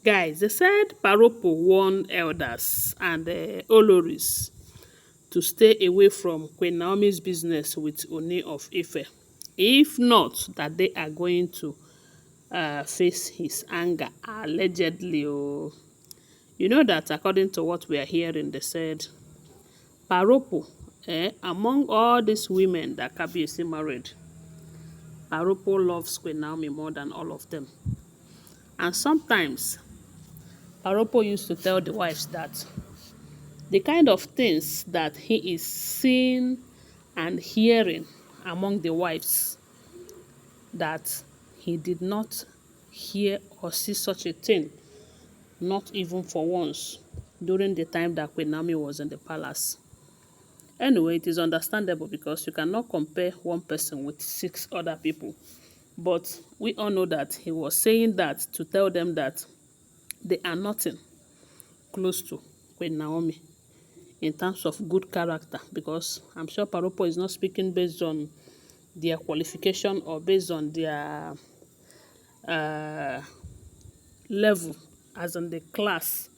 Guys, they said Paropo warned elders and Oloris to stay away from Queen Naomi's business with Ooni of Ife. If not, that they are going to face his anger, allegedly. Oh. You know that according to what we are hearing, they said Paropo, among all these women that Kabiyesi married, Paropo loves Queen Naomi more than all of them. And sometimes Paropo used to tell the wives that the kind of things that he is seeing and hearing among the wives, that he did not hear or see such a thing, not even for once, during the time that Queen Naomi was in the palace. Anyway, it is understandable because you cannot compare one person with 6 other people. But we all know that he was saying that to tell them that they are nothing close to Queen Naomi in terms of good character, because I'm sure Paropo is not speaking based on their qualification or based on their level, as in the class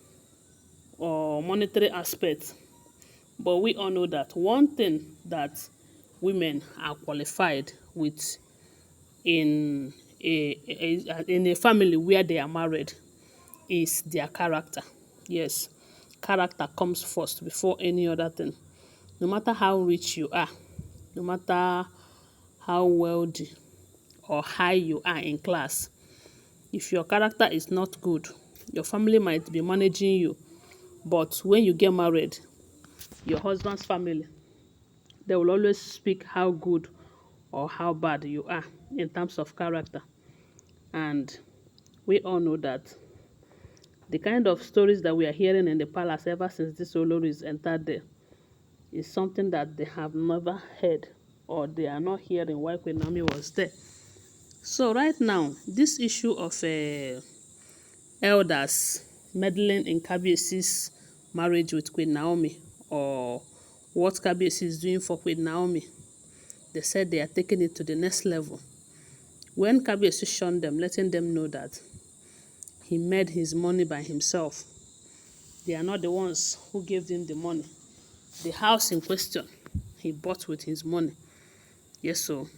or monetary aspect. But we all know that one thing that women are qualified with in a family where they are married is their character. Yes, character comes first before any other thing. No matter how rich you are, no matter how wealthy or high you are in class, if your character is not good, your family might be managing you, but when you get married, your husband's family, they will always speak how good or how bad you are in terms of character. And we all know that the kind of stories that we are hearing in the palace ever since this Oloris entered there is something that they have never heard, or they are not hearing while Queen Naomi was there. So right now, this issue of elders meddling in Kabiyesi's marriage with Queen Naomi, or what Kabiyesi is doing for Queen Naomi, they said they are taking it to the next level. When Kabiyesi shunned them, letting them know that he made his money by himself, they are not the ones who gave him the money. The house in question, he bought with his money. Yes, so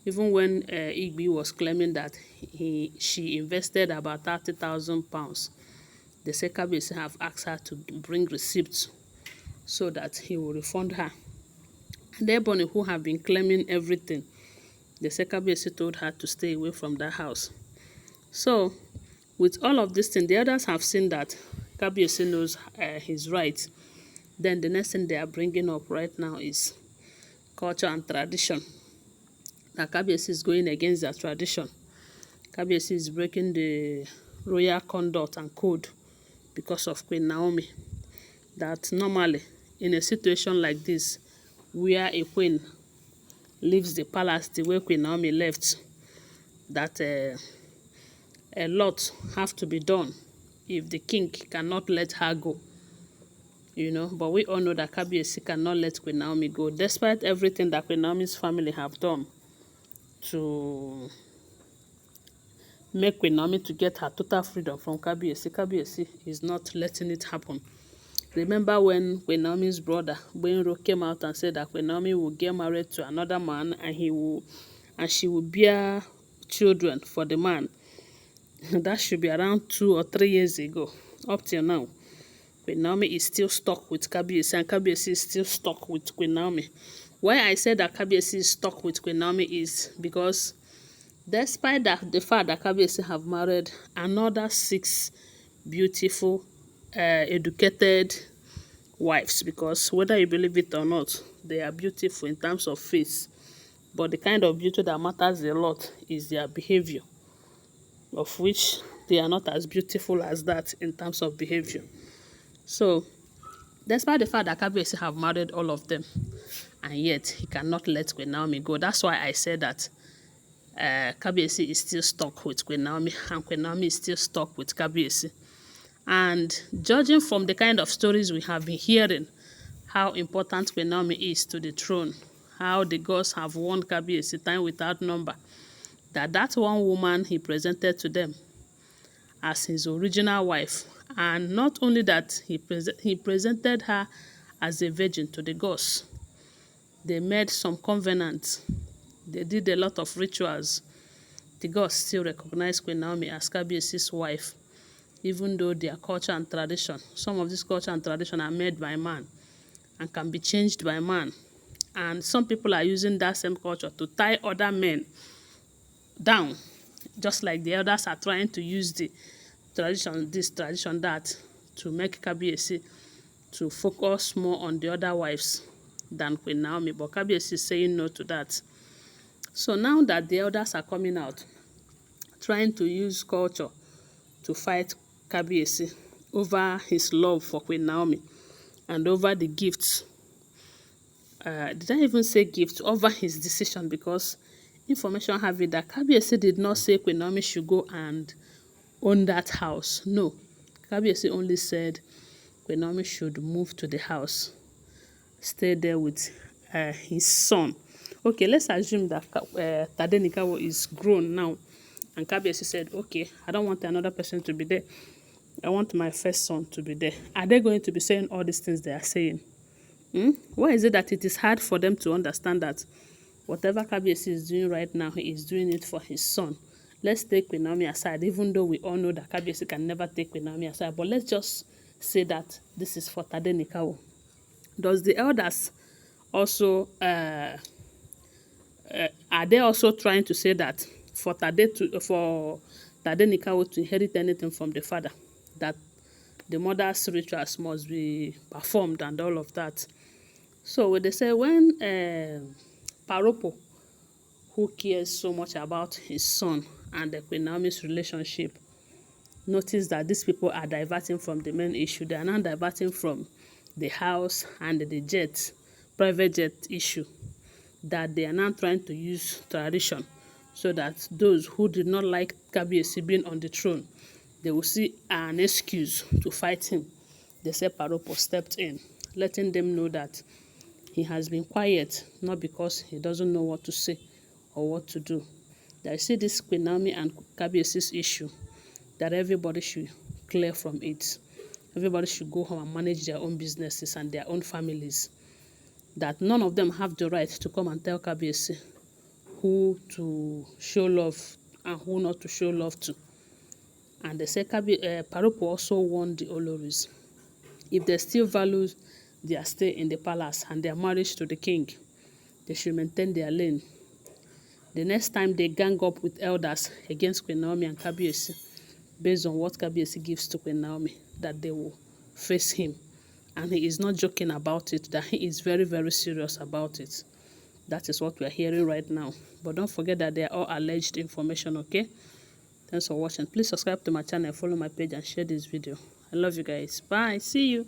even when Igbi was claiming that she invested about £30,000, the Kabiyesi have asked her to bring receipts so that he will refund her. And everybody who have been claiming everything, the Kabiyesi told her to stay away from that house. So, with all of this thing, the others have seen that Kabiyesi knows his rights. Then the next thing they are bringing up right now is culture and tradition. That Kabiyesi is going against their tradition. Kabiyesi is breaking the royal conduct and code because of Queen Naomi. That normally, in a situation like this, where a queen leaves the palace the way Queen Naomi left, that a lot have to be done if the king cannot let her go. You know, but we all know that Kabiyesi cannot let Queen Naomi go, despite everything that Queen Naomi's family have done to make Queen Naomi to get her total freedom from Kabiyesi. Kabiyesi is not letting it happen. Remember when Queen Naomi's brother, Benro, came out and said that Queen Naomi will get married to another man and she will bear children for the man. That should be around 2 or 3 years ago. Up till now, Queen Naomi is still stuck with Kabiyesi, and Kabiyesi is still stuck with Queen Naomi. Why I said that Kabiyesi is stuck with Queen Naomi is because despite that, the fact that Kabiyesi have married another 6 beautiful, educated wives, because whether you believe it or not, they are beautiful in terms of face. But the kind of beauty that matters a lot is their behavior, of which they are not as beautiful as that in terms of behavior. So, despite the fact that Kabiyesi have married all of them, and yet he cannot let Queen Naomi go. That's why I said that Kabiyesi is still stuck with Queen Naomi, and Queen Naomi is still stuck with Kabiyesi. And judging from the kind of stories we have been hearing, how important Queen Naomi is to the throne, how the gods have won Kabiyesi time without number, that one woman he presented to them as his original wife. And not only that, he presented her as a virgin to the gods. They made some covenants. They did a lot of rituals. The gods still recognize Queen Naomi as Kabiyesi's wife, even though their culture and tradition, some of this culture and tradition are made by man and can be changed by man. And some people are using that same culture to tie other men down, just like the elders are trying to use the tradition, this tradition, that, to make Kabiyesi to focus more on the other wives than Queen Naomi. But Kabiyesi is saying no to that. So now that the elders are coming out, trying to use culture to fight Kabiyesi over his love for Queen Naomi and over the gifts. Did I even say gifts? Over his decision, because information have it that Kabiyesi did not say Queen Naomi should go and own that house. No. Kabiyesi only said Queen Naomi should move to the house, stay there with his son. Okay, let's assume that Tadenikawo is grown now, and Kabiyesi said, okay, I don't want another person to be there. I want my first son to be there. Are they going to be saying all these things they are saying? Why is it that it is hard for them to understand that whatever Kabiyesi is doing right now, he is doing it for his son? Let's take Queen Naomi aside, even though we all know that Kabiyesi can never take Queen Naomi aside. But let's just say that this is for Tadenikawo. Does the elders also, are they also trying to say that for Tadenikawo to inherit anything from the father, that the mother's rituals must be performed and all of that? So they say when Paropo, who cares so much about his son and the Queen Naomi's relationship, notice that these people are diverting from the main issue. They are now diverting from the house and the private jet issue, that they are now trying to use tradition so that those who did not like Kabiyesi being on the throne, they will see an excuse to fight him. They say Paropo stepped in, letting them know that he has been quiet, not because he doesn't know what to say or what to do. That I see this Queen Naomi and Kabiyesi's issue, that everybody should clear from it. Everybody should go home and manage their own businesses and their own families. That none of them have the right to come and tell Kabiyesi who to show love and who not to show love to. And they say Paropo also warned the Oloris, if they still value their stay in the palace and their marriage to the king, they should maintain their lane. The next time they gang up with elders against Queen Naomi and Kabiyesi, based on what Kabiyesi gives to Queen Naomi, that they will face him. And he is not joking about it, that he is very, very serious about it. That is what we are hearing right now. But don't forget that they are all alleged information, okay? Thanks for watching. Please subscribe to my channel, follow my page, and share this video. I love you guys. Bye. See you.